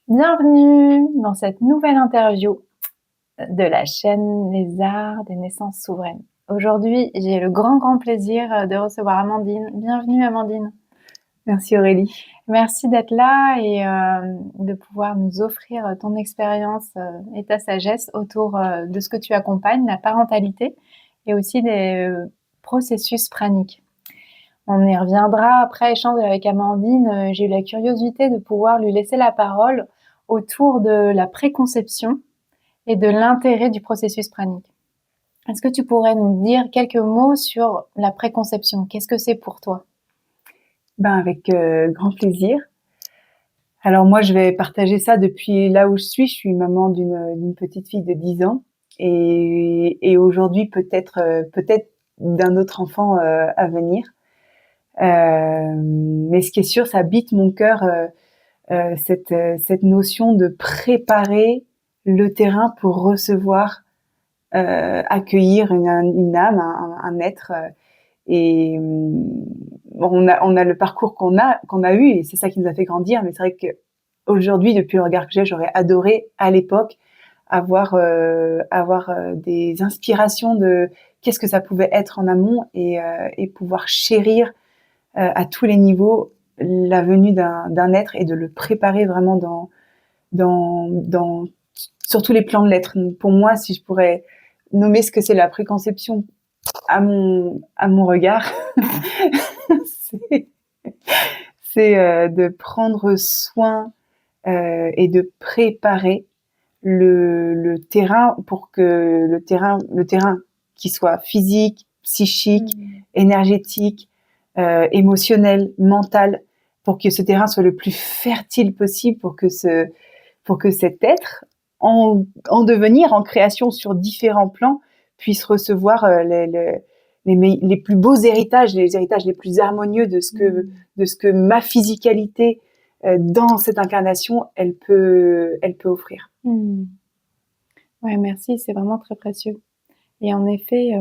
Bienvenue dans cette nouvelle interview de la chaîne Les Arts des naissances souveraines. Aujourd'hui, j'ai le grand plaisir de recevoir Amandine. Bienvenue Amandine. Merci Aurélie. Merci d'être là et de pouvoir nous offrir ton expérience et ta sagesse autour de ce que tu accompagnes, la parentalité et aussi des processus praniques. On y reviendra après échange avec Amandine. J'ai eu la curiosité de pouvoir lui laisser la parole autour de la préconception et de l'intérêt du processus pranique. Est-ce que tu pourrais nous dire quelques mots sur la préconception? Qu'est-ce que c'est pour toi? Avec grand plaisir. Alors moi, je vais partager ça depuis là où je suis. Je suis maman d'une petite fille de 10 ans et aujourd'hui peut-être d'un autre enfant à venir. Mais ce qui est sûr, ça habite mon cœur cette notion de préparer le terrain pour recevoir, accueillir une âme, un être. Et on a le parcours qu'on a eu et c'est ça qui nous a fait grandir. Mais c'est vrai que aujourd'hui, depuis le regard que j'ai, j'aurais adoré à l'époque avoir des inspirations de qu'est-ce que ça pouvait être en amont et pouvoir chérir à tous les niveaux la venue d'un être et de le préparer vraiment dans sur tous les plans de l'être. Donc pour moi, si je pourrais nommer ce que c'est la préconception à mon regard, c'est de prendre soin et de préparer le terrain pour que le terrain qui soit physique, psychique, énergétique, émotionnel, mental, pour que ce terrain soit le plus fertile possible, pour que cet être en devenir, en création sur différents plans, puisse recevoir les plus beaux héritages, les héritages les plus harmonieux de ce que ma physicalité dans cette incarnation, elle peut offrir. Ouais, merci, c'est vraiment très précieux. Et en effet,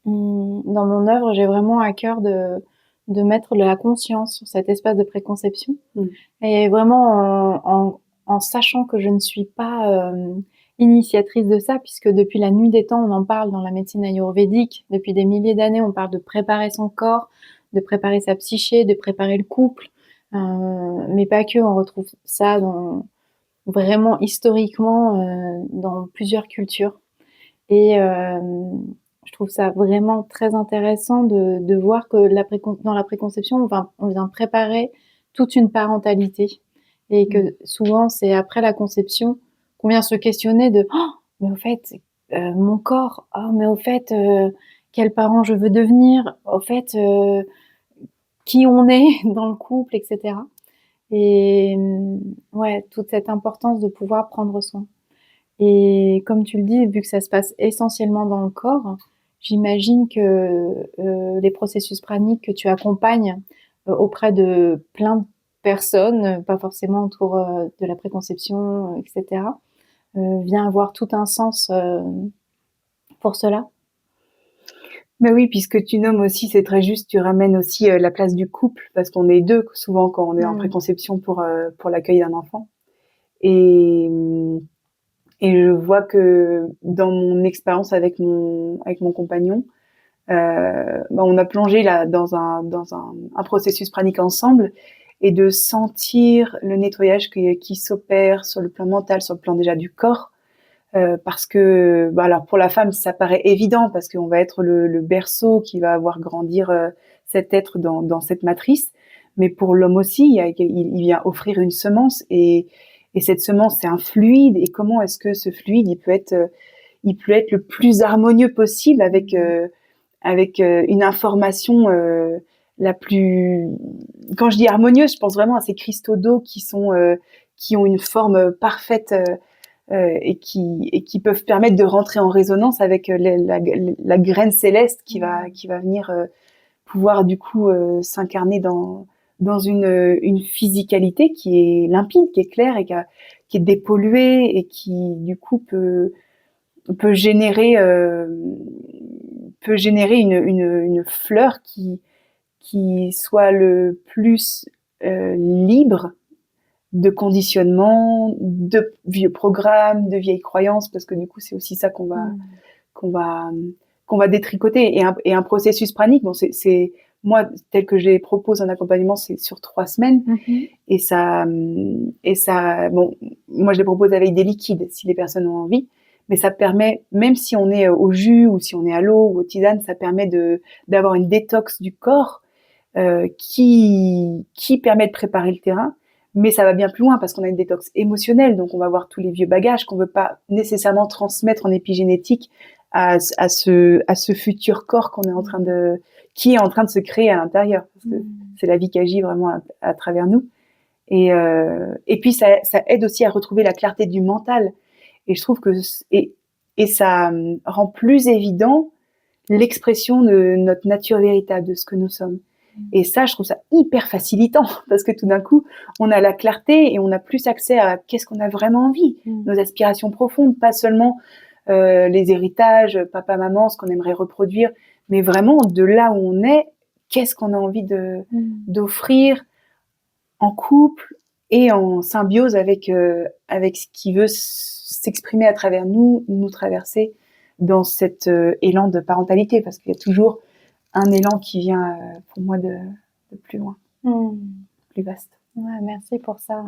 dans mon œuvre, j'ai vraiment à cœur de mettre de la conscience sur cet espace de préconception. Et vraiment en sachant que je ne suis pas initiatrice de ça, puisque depuis la nuit des temps, on en parle dans la médecine ayurvédique. Depuis des milliers d'années, on parle de préparer son corps, de préparer sa psyché, de préparer le couple. Mais pas que, on retrouve ça vraiment historiquement dans plusieurs cultures. Et je trouve ça vraiment très intéressant de voir que dans la préconception, on vient préparer toute une parentalité. Et que souvent, c'est après la conception qu'on vient se questionner de oh, mais au fait, mon corps, oh, mais au fait, quel parent je veux devenir, au fait, qui on est dans le couple, etc. Et ouais, toute cette importance de pouvoir prendre soin. Et comme tu le dis, vu que ça se passe essentiellement dans le corps, j'imagine que les processus praniques que tu accompagnes auprès de plein de personnes, pas forcément autour de la préconception, etc., vient avoir tout un sens pour cela. Mais oui, puisque tu nommes aussi, c'est très juste, tu ramènes aussi la place du couple, parce qu'on est deux souvent quand on est en préconception pour l'accueil d'un enfant. Et je vois que dans mon expérience avec mon compagnon, on a plongé là dans un processus pranique ensemble et de sentir le nettoyage qui s'opère sur le plan mental, sur le plan déjà du corps. Parce que, alors pour la femme, ça paraît évident parce qu'on va être le berceau qui va voir grandir cet être dans cette matrice. Mais pour l'homme aussi, il vient offrir une semence et cette semence, c'est un fluide. Et comment est-ce que ce fluide, il peut être le plus harmonieux possible avec une information la plus. Quand je dis harmonieuse, je pense vraiment à ces cristaux d'eau qui ont une forme parfaite. Et qui peuvent permettre de rentrer en résonance avec la graine céleste qui va venir pouvoir du coup s'incarner dans une physicalité qui est limpide, qui est claire et qui est dépolluée et qui du coup peut générer une fleur qui soit le plus libre de conditionnement, de vieux programmes, de vieilles croyances, parce que du coup, c'est aussi ça qu'on va détricoter. Et un processus pranique, bon, c'est moi, tel que je les propose en accompagnement, c'est sur 3 semaines. Et ça, bon, moi, je les propose avec des liquides, si les personnes ont envie. Mais ça permet, même si on est au jus ou si on est à l'eau ou aux tisanes, ça permet d'avoir une détox du corps qui permet de préparer le terrain. Mais ça va bien plus loin parce qu'on a une détox émotionnelle, donc on va voir tous les vieux bagages qu'on veut pas nécessairement transmettre en épigénétique à ce futur corps qui est en train de se créer à l'intérieur. Parce que c'est la vie qui agit vraiment à travers nous. Et puis ça aide aussi à retrouver la clarté du mental. Et je trouve que et ça rend plus évident l'expression de notre nature véritable, de ce que nous sommes. Et ça, je trouve ça hyper facilitant parce que tout d'un coup, on a la clarté et on a plus accès à qu'est-ce qu'on a vraiment envie, nos aspirations profondes, pas seulement les héritages, papa, maman, ce qu'on aimerait reproduire, mais vraiment de là où on est, qu'est-ce qu'on a envie d'offrir en couple et en symbiose avec ce qui veut s'exprimer à travers nous traverser dans cet élan de parentalité, parce qu'il y a toujours un élan qui vient pour moi de plus loin, plus vaste. Ouais, merci pour ça.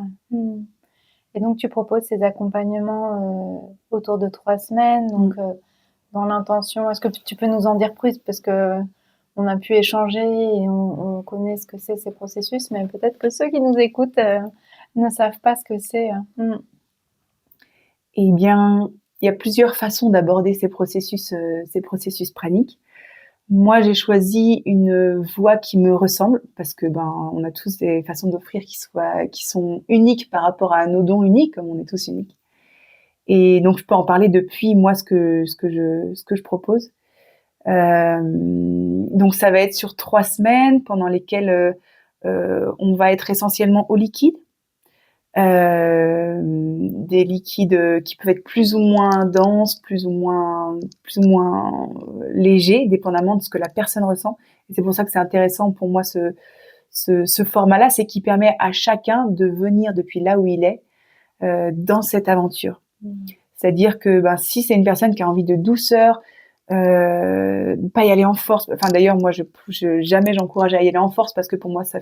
Et donc tu proposes ces accompagnements autour de 3 semaines, donc dans l'intention, est-ce que tu peux nous en dire plus, parce que on a pu échanger et on connaît ce que c'est ces processus, mais peut-être que ceux qui nous écoutent ne savent pas ce que c'est. Eh bien, il y a plusieurs façons d'aborder ces processus praniques. Moi, j'ai choisi une voie qui me ressemble parce que on a tous des façons d'offrir qui sont uniques par rapport à nos dons uniques, comme on est tous uniques. Et donc, je peux en parler depuis moi ce que je propose. Donc, ça va être sur 3 semaines pendant lesquelles on va être essentiellement au liquide. Des liquides qui peuvent être plus ou moins denses, plus ou moins légers, dépendamment de ce que la personne ressent. Et c'est pour ça que c'est intéressant pour moi ce format-là, c'est qu'il permet à chacun de venir depuis là où il est dans cette aventure. C'est-à-dire que si c'est une personne qui a envie de douceur, pas y aller en force. Enfin d'ailleurs moi jamais j'encourage à y aller en force parce que pour moi ça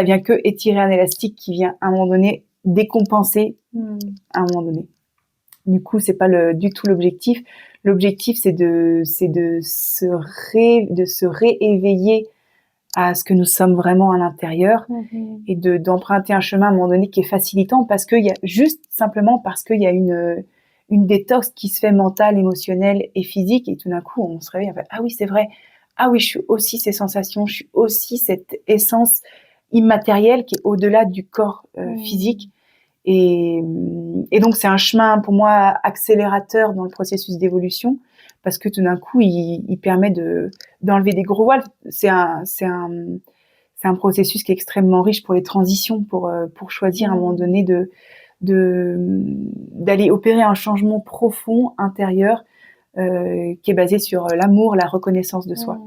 vient que étirer un élastique qui vient à un moment donné décompenser à un moment donné. Du coup c'est pas du tout l'objectif. L'objectif c'est de se rééveiller à ce que nous sommes vraiment à l'intérieur et d'emprunter un chemin à un moment donné qui est facilitant parce qu'il y a parce qu'il y a une détox qui se fait mentale, émotionnelle et physique, et tout d'un coup, on se réveille, on fait, ah oui, c'est vrai, ah oui, je suis aussi ces sensations, je suis aussi cette essence immatérielle qui est au-delà du corps physique. Et donc, c'est un chemin, pour moi, accélérateur dans le processus d'évolution, parce que tout d'un coup, il permet d'enlever des gros voiles. C'est un processus qui est extrêmement riche pour les transitions, pour choisir à un moment donné d'aller opérer un changement profond intérieur qui est basé sur l'amour, la reconnaissance de soi,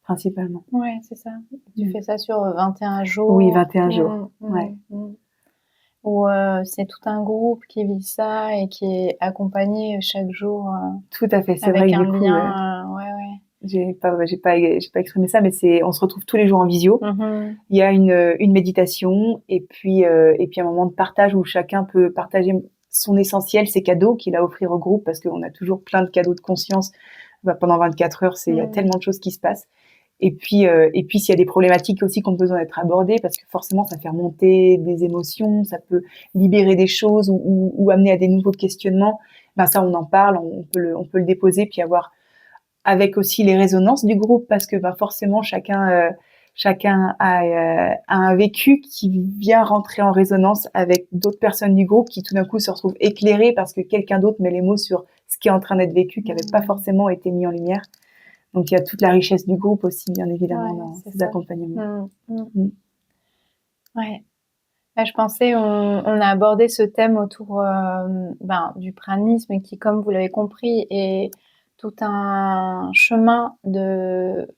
principalement. Ouais, c'est ça. Tu fais ça sur 21 jours. Oui, 21 jours. Ouais. Ou c'est tout un groupe qui vit ça et qui est accompagné chaque jour. Tout à fait, c'est avec vrai que un du coup, lien. j'ai pas exprimé ça, mais on se retrouve tous les jours en visio. Il y a une méditation et puis un moment de partage où chacun peut partager son essentiel, ses cadeaux qu'il a à offrir au groupe, parce qu'on a toujours plein de cadeaux de conscience. Pendant 24 heures, il y a tellement de choses qui se passent. Et puis s'il y a des problématiques aussi qui ont besoin d'être abordées, parce que forcément ça fait remonter des émotions, ça peut libérer des choses ou amener à des nouveaux questionnements. Ça on en parle, on peut le déposer, puis avoir avec aussi les résonances du groupe, parce que forcément chacun a un vécu qui vient rentrer en résonance avec d'autres personnes du groupe qui tout d'un coup se retrouvent éclairées parce que quelqu'un d'autre met les mots sur ce qui est en train d'être vécu, qui n'avait pas forcément été mis en lumière. Donc il y a toute la richesse du groupe aussi, bien évidemment, dans ces accompagnements. Ouais. Je pensais, on a abordé ce thème autour du pranisme qui, comme vous l'avez compris, est tout un chemin de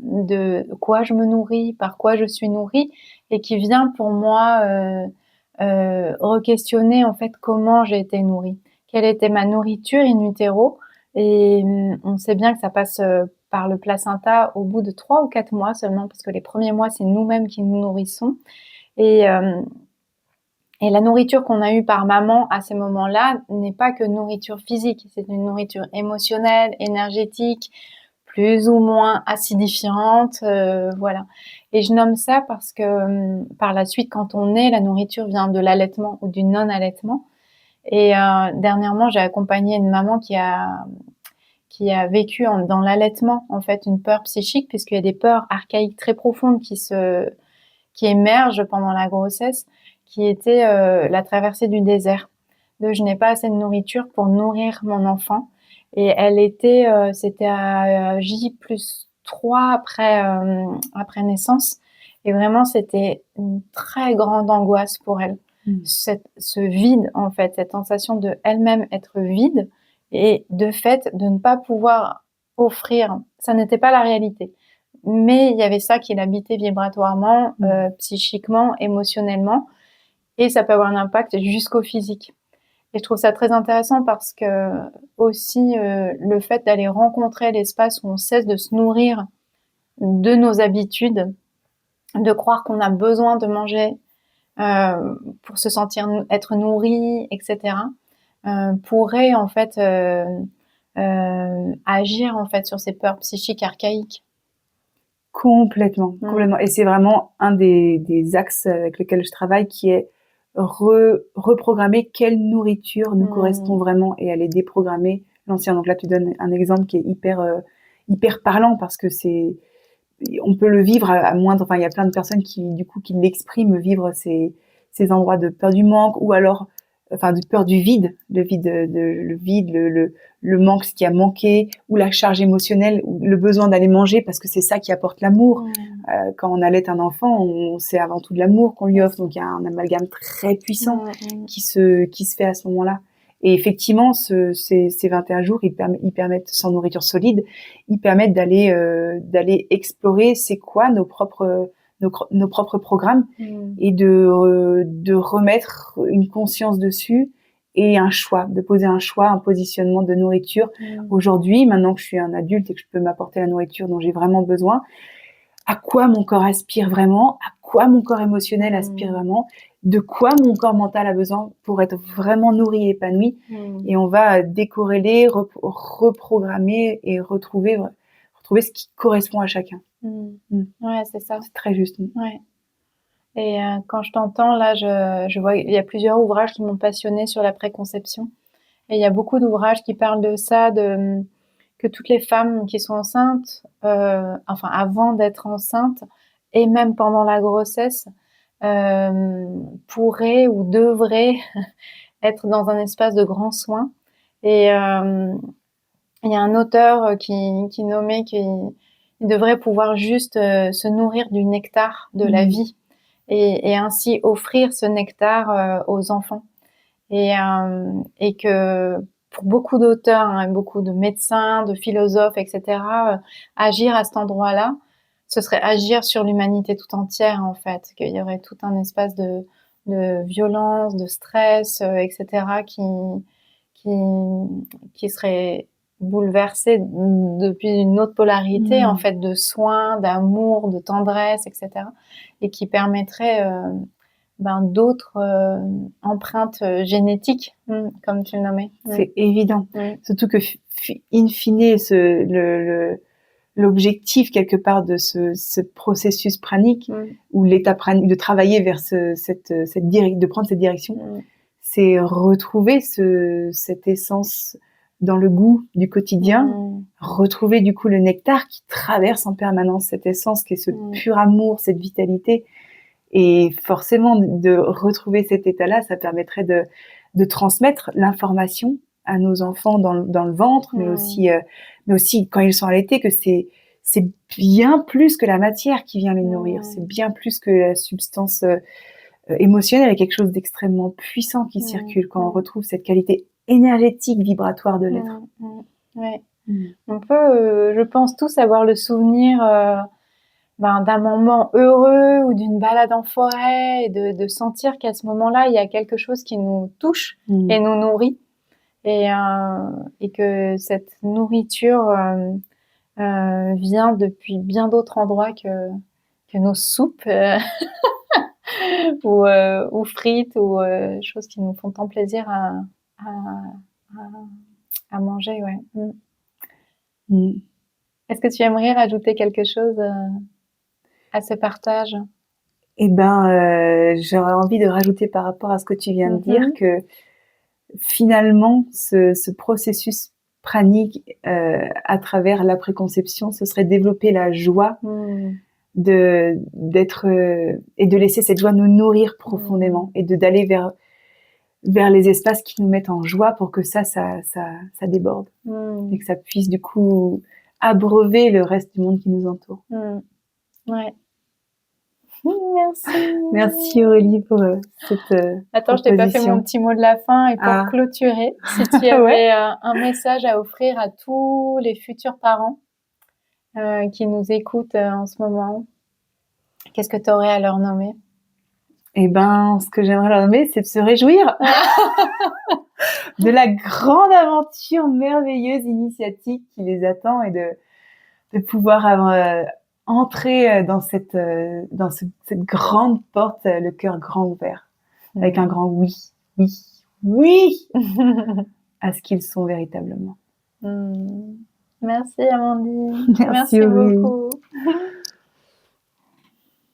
de quoi je me nourris, par quoi je suis nourrie, et qui vient pour moi re-questionner en fait comment j'ai été nourrie, quelle était ma nourriture in utero. Et on sait bien que ça passe par le placenta au bout de 3 ou 4 mois seulement, parce que les premiers mois, c'est nous-mêmes qui nous nourrissons. Et la nourriture qu'on a eue par maman à ces moments-là n'est pas que nourriture physique, c'est une nourriture émotionnelle, énergétique, plus ou moins acidifiante, voilà. Et je nomme ça parce que par la suite, quand on naît, la nourriture vient de l'allaitement ou du non-allaitement. Et dernièrement, j'ai accompagné une maman qui a vécu dans l'allaitement, en fait, une peur psychique, puisqu'il y a des peurs archaïques très profondes qui émergent pendant la grossesse, qui était la traversée du désert. Je n'ai pas assez de nourriture pour nourrir mon enfant. Et elle était, c'était à J+3 après naissance. Et vraiment, c'était une très grande angoisse pour elle. Ce vide, en fait, cette sensation de elle-même être vide, et de fait, de ne pas pouvoir offrir. Ça n'était pas la réalité. Mais il y avait ça qui l'habitait vibratoirement, psychiquement, émotionnellement. Et ça peut avoir un impact jusqu'au physique. Et je trouve ça très intéressant parce que aussi le fait d'aller rencontrer l'espace où on cesse de se nourrir de nos habitudes, de croire qu'on a besoin de manger pour se sentir être nourri, etc., pourrait en fait agir en fait sur ces peurs psychiques archaïques. Complètement. Et c'est vraiment un des axes avec lesquels je travaille, qui est reprogrammer quelle nourriture nous correspond vraiment et aller déprogrammer l'ancien. Donc là, tu donnes un exemple qui est hyper parlant, parce que on peut le vivre à moindre, enfin, il y a plein de personnes qui l'expriment, vivre ces endroits de peur du manque, ou alors, enfin, de peur du vide, le manque, ce qui a manqué, ou la charge émotionnelle, ou le besoin d'aller manger, parce que c'est ça qui apporte l'amour. Quand on allait un enfant, c'est avant tout de l'amour qu'on lui offre, donc il y a un amalgame très puissant qui se fait à ce moment-là. Et effectivement, ces 21 jours, ils permettent, sans nourriture solide, ils permettent d'aller explorer c'est quoi nos propres programmes, et de remettre une conscience dessus, et de poser un choix, un positionnement de nourriture. Aujourd'hui, maintenant que je suis un adulte et que je peux m'apporter la nourriture dont j'ai vraiment besoin, à quoi mon corps aspire vraiment, à quoi mon corps émotionnel aspire vraiment, de quoi mon corps mental a besoin pour être vraiment nourri et épanoui. Et on va décorréler, reprogrammer et retrouver ce qui correspond à chacun. Ouais, c'est ça. C'est très juste. Ouais. Et quand je t'entends, là, je vois, il y a plusieurs ouvrages qui m'ont passionnée sur la préconception. Et il y a beaucoup d'ouvrages qui parlent de ça, que toutes les femmes qui sont enceintes, enfin avant d'être enceintes, et même pendant la grossesse, pourraient ou devraient être dans un espace de grand soin. Et il y a un auteur qui nommait qu'il devrait pouvoir juste se nourrir du nectar de la vie, et ainsi offrir ce nectar aux enfants. Et que pour beaucoup d'auteurs, hein, beaucoup de médecins, de philosophes, etc., agir à cet endroit-là, ce serait agir sur l'humanité tout entière, en fait. Qu'il y aurait tout un espace de violence, de stress, etc., qui serait bouleversé depuis une autre polarité, en fait, de soins, d'amour, de tendresse, etc., et qui permettrait d'autres empreintes génétiques, comme tu le nommais. C'est évident. Surtout que, in fine, l'objectif quelque part de ce processus pranique, ou l'état pranique, de travailler vers de prendre cette direction, c'est retrouver cette essence dans le goût du quotidien, retrouver du coup le nectar qui traverse en permanence cette essence, qui est ce pur amour, cette vitalité. Et forcément, de retrouver cet état-là, ça permettrait de transmettre l'information à nos enfants dans le ventre, mais aussi quand ils sont allaités, que c'est bien plus que la matière qui vient les nourrir, c'est bien plus que la substance émotionnelle, quelque chose d'extrêmement puissant qui circule quand on retrouve cette qualité énergétique, vibratoire de l'être. Ouais. On peut, je pense, tous avoir le souvenir d'un moment heureux ou d'une balade en forêt et de sentir qu'à ce moment-là, il y a quelque chose qui nous touche et nous nourrit. Et que cette nourriture vient depuis bien d'autres endroits que nos soupes ou frites ou choses qui nous font tant plaisir à manger. Ouais. Est-ce que tu aimerais rajouter quelque chose à ce partage? Eh ben, j'aurais envie de rajouter par rapport à ce que tu viens de dire que finalement, ce processus pranique à travers la préconception, ce serait développer la joie d'être et de laisser cette joie nous nourrir profondément et d'aller vers les espaces qui nous mettent en joie pour que ça déborde et que ça puisse du coup abreuver le reste du monde qui nous entoure. Ouais. Merci. Merci Aurélie pour cette Attends, je t'ai pas fait mon petit mot de la fin et pour clôturer, si tu avais un message à offrir à tous les futurs parents qui nous écoutent en ce moment, qu'est-ce que tu aurais à leur nommer? Eh ben, ce que j'aimerais leur nommer, c'est de se réjouir de la grande aventure merveilleuse, initiatique qui les attend et de pouvoir entrer dans cette grande porte, le cœur grand ouvert, avec un grand oui, oui, oui à ce qu'ils sont véritablement. Merci Amandine. Merci beaucoup.